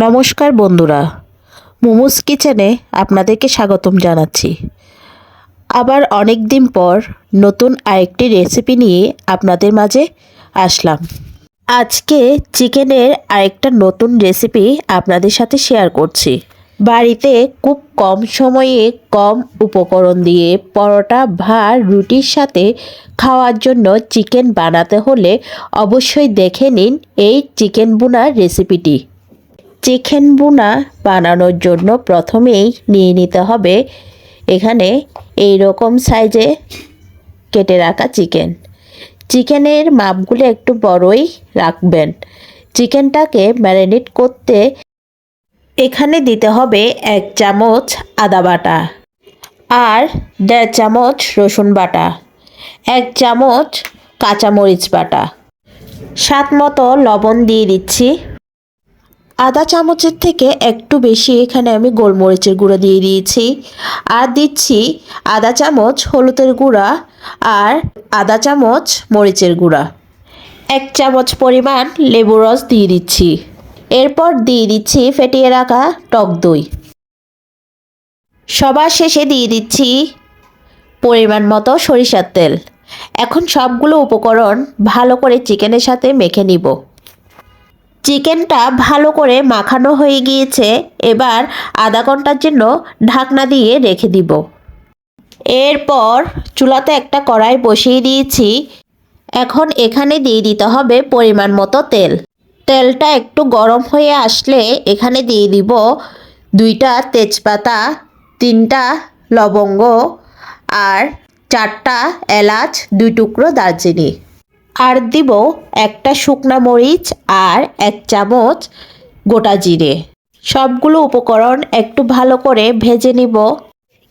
নমস্কার বন্ধুরা, মোমোস কিচেনে আপনাদেরকে স্বাগতম জানাচ্ছি। আবার অনেক দিন পর নতুন আরেকটি রেসিপি নিয়ে আপনাদের মাঝে আসলাম। আজকে চিকেনের আরেকটা নতুন রেসিপি আপনাদের সাথে শেয়ার করছি। বাড়িতে খুব কম সময়ে কম উপকরণ দিয়ে পরোটা বা রুটির সাথে খাওয়ার জন্য চিকেন বানাতে হলে অবশ্যই দেখে নিন এই চিকেন ভুনার রেসিপিটি। চিকেন ভুনা বানানোর জন্য প্রথমেই নিয়ে নিতে হবে এখানে এই রকম সাইজে কেটে রাখা চিকেনের মাপগুলো একটু বড়ই রাখবেন। চিকেনটাকে ম্যারিনেট করতে এখানে দিতে হবে 1 চামচ আদা বাটা আর 1.5 চামচ রসুন বাটা, 1 চামচ কাঁচামরিচ বাটা, স্বাদ মতো লবণ দিয়ে দিচ্ছি। আধা চামচের থেকে একটু বেশি এখানে আমি গোলমরিচের গুঁড়ো দিয়ে দিয়েছি, আর দিচ্ছি আধা চামচ হলুদের গুঁড়া আর আধা চামচ মরিচের গুঁড়া, 1 চামচ পরিমাণ লেবুর রস দিয়ে দিচ্ছি। এরপর দিয়ে দিচ্ছি ফেটিয়ে রাখা টক দই। সবার শেষে দিয়ে দিচ্ছি পরিমাণ মতো সরিষার তেল। এখন সবগুলো উপকরণ ভালো করে চিকেনের সাথে মেখে নিব। চিকেনটা ভালো করে মাখানো হয়ে গিয়েছে, এবার আধা ঘন্টার জন্য ঢাকনা দিয়ে রেখে দিব। এরপর চুলাতে একটা কড়াই বসিয়ে দিয়েছি। এখন এখানে দিয়ে দিতে হবে পরিমাণ মতো তেল। তেলটা একটু গরম হয়ে আসলে এখানে দিয়ে দিব 2টা তেজপাতা, 3টা লবঙ্গ আর 4টা এলাচ, 2 টুকরো দারচিনি, আর দিব একটা শুকনা মরিচ আর 1 চামচ গোটা জিরে। সবগুলো উপকরণ একটু ভালো করে ভেজে নিব।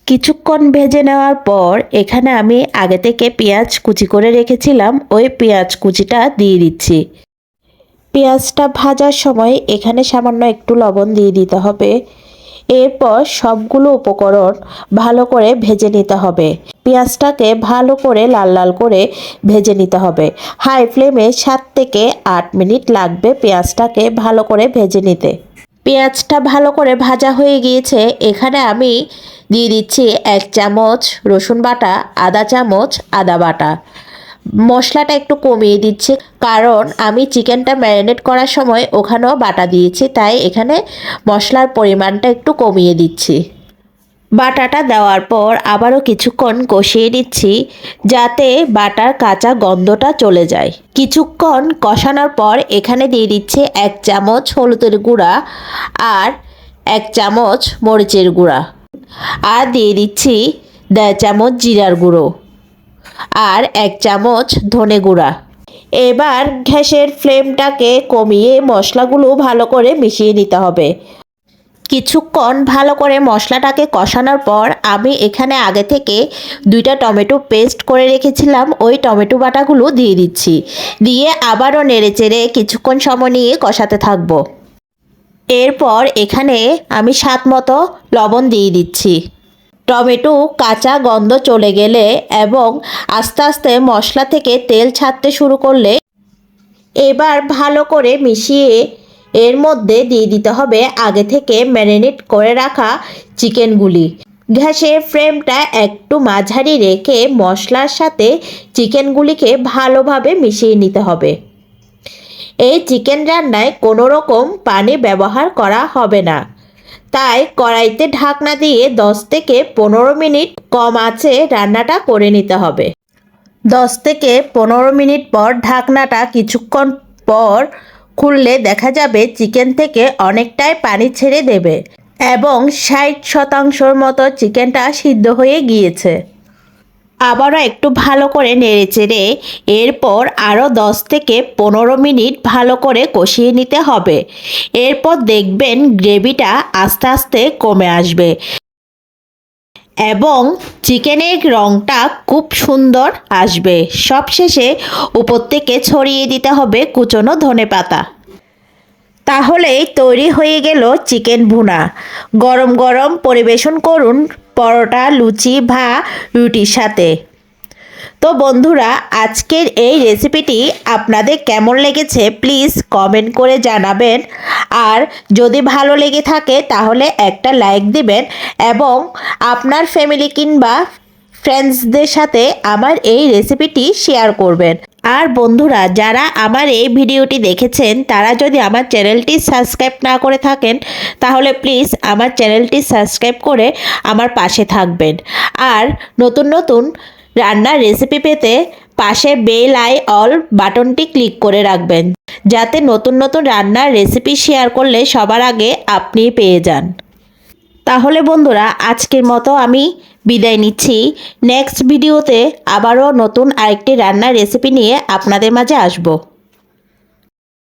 কিছুক্ষণ ভেজে নেওয়ার পর এখানে আমি আগে থেকে পেঁয়াজ কুচি করে রেখেছিলাম, ওই পেঁয়াজ কুচিটা দিয়ে দিচ্ছি। পেঁয়াজটা ভাজার সময় এখানে সামান্য একটু লবণ দিয়ে দিতে হবে। এরপর সবগুলো উপকরণ ভালো করে ভেজে নিতে হবে। পেঁয়াজটাকে ভালো করে লাল লাল করে ভেজে নিতে হবে। হাই ফ্লেমে 7 থেকে 8 মিনিট লাগবে পেঁয়াজটাকে ভালো করে ভেজে নিতে। পেঁয়াজটা ভালো করে ভাজা হয়ে গিয়েছে। এখানে আমি দিয়ে দিচ্ছি 1 চামচ রসুন বাটা, আধা চামচ আদা বাটা। মশলাটা একটু কমিয়ে দিচ্ছি, কারণ আমি চিকেনটা ম্যারিনেট করার সময় ওখানেও বাটা দিয়েছি, তাই এখানে মশলার পরিমাণটা একটু কমিয়ে দিচ্ছি। বাটাটা দেওয়ার পর আবারও কিছুক্ষণ কষিয়ে নিচ্ছি, যাতে বাটার কাঁচা গন্ধটা চলে যায়। কিছুক্ষণ কষানোর পর এখানে দিয়ে দিচ্ছি 1 চামচ হলুদের গুঁড়া আর 1 চামচ মরিচের গুঁড়া, আর দিয়ে দিচ্ছি 1.5 চামচ জিরার গুঁড়ো আর 1 চামচ ধনে গুঁড়া। এবার গ্যাসের ফ্লেমটাকে কমিয়ে মশলাগুলো ভালো করে মিশিয়ে নিতে হবে। কিছুক্ষণ ভালো করে মশলাটাকে কষানোর পর আমি এখানে আগে থেকে 2টা টমেটো পেস্ট করে রেখেছিলাম, ওই টমেটো বাটাগুলো দিয়ে দিচ্ছি। দিয়ে আবারও নেড়েচেড়ে কিছুক্ষণ সময় নিয়ে কষাতে থাকব। এরপর এখানে আমি স্বাদ মতো লবণ দিয়ে দিচ্ছি। টমেটো কাঁচা গন্ধ চলে গেলে এবং আস্তে আস্তে মশলা থেকে তেল ছাড়তে শুরু করলে এবার ভালো করে মিশিয়ে এর মধ্যে দিয়ে দিতে হবে আগে থেকে ম্যারিনেট করে রাখা চিকেনগুলি। গ্যাসের ফ্লেমটা একটু মাঝারি রেখে মশলার সাথে চিকেনগুলিকে ভালোভাবে মিশিয়ে নিতে হবে। এই চিকেন রান্নায় কোনো রকম পানি ব্যবহার করা হবে না, তাই কড়াইতে ঢাকনা দিয়ে 10 থেকে 15 মিনিট কম আঁচে রান্নাটা করে নিতে হবে। 10 থেকে 15 মিনিট পর ঢাকনাটা কিছুক্ষণ পর খুললে দেখা যাবে চিকেন থেকে অনেকটাই পানি ছেড়ে দেবে এবং 60% মতো চিকেনটা সিদ্ধ হয়ে গিয়েছে। আবারও একটু ভালো করে নেড়েচেড়ে এরপর আরও 10 থেকে 15 মিনিট ভালো করে কষিয়ে নিতে হবে। এরপর দেখবেন গ্রেভিটা আস্তে আস্তে কমে আসবে এবং চিকেনের রঙটা খুব সুন্দর আসবে। সবশেষে উপর থেকে ছড়িয়ে দিতে হবে কুচনো ধনেপাতা। তাহলেই তৈরি হয়ে গেল চিকেন ভুনা। গরম গরম পরিবেশন করুন পরোটা, লুচি বা রুটির সাথে। তো বন্ধুরা, আজকের এই রেসিপিটি আপনাদের কেমন লেগেছে প্লিজ কমেন্ট করে জানাবেন। আর যদি ভালো লেগে থাকে তাহলে একটা লাইক দিবেন এবং আপনার ফ্যামিলি কিংবা ফ্রেন্ডসদের সাথে আমার এই রেসিপিটি শেয়ার করবেন। আর বন্ধুরা, যারা আমার এই ভিডিওটি দেখেছেন তারা যদি আমার চ্যানেলটি সাবস্ক্রাইব না করে থাকেন তাহলে প্লিজ আমার চ্যানেলটি সাবস্ক্রাইব করে আমার পাশে থাকবেন। আর নতুন নতুন রান্নার রেসিপি পেতে পাশে বেল আই অল বাটনটি ক্লিক করে রাখবেন, যাতে নতুন নতুন রান্নার রেসিপি শেয়ার করলে সবার আগে আপনি পেয়ে যান। তাহলে বন্ধুরা, আজকের মতো আমি বিদায় নিচ্ছি। নেক্সট ভিডিওতে আবারও নতুন আরেকটি রান্নার রেসিপি নিয়ে আপনাদের মাঝে আসবো।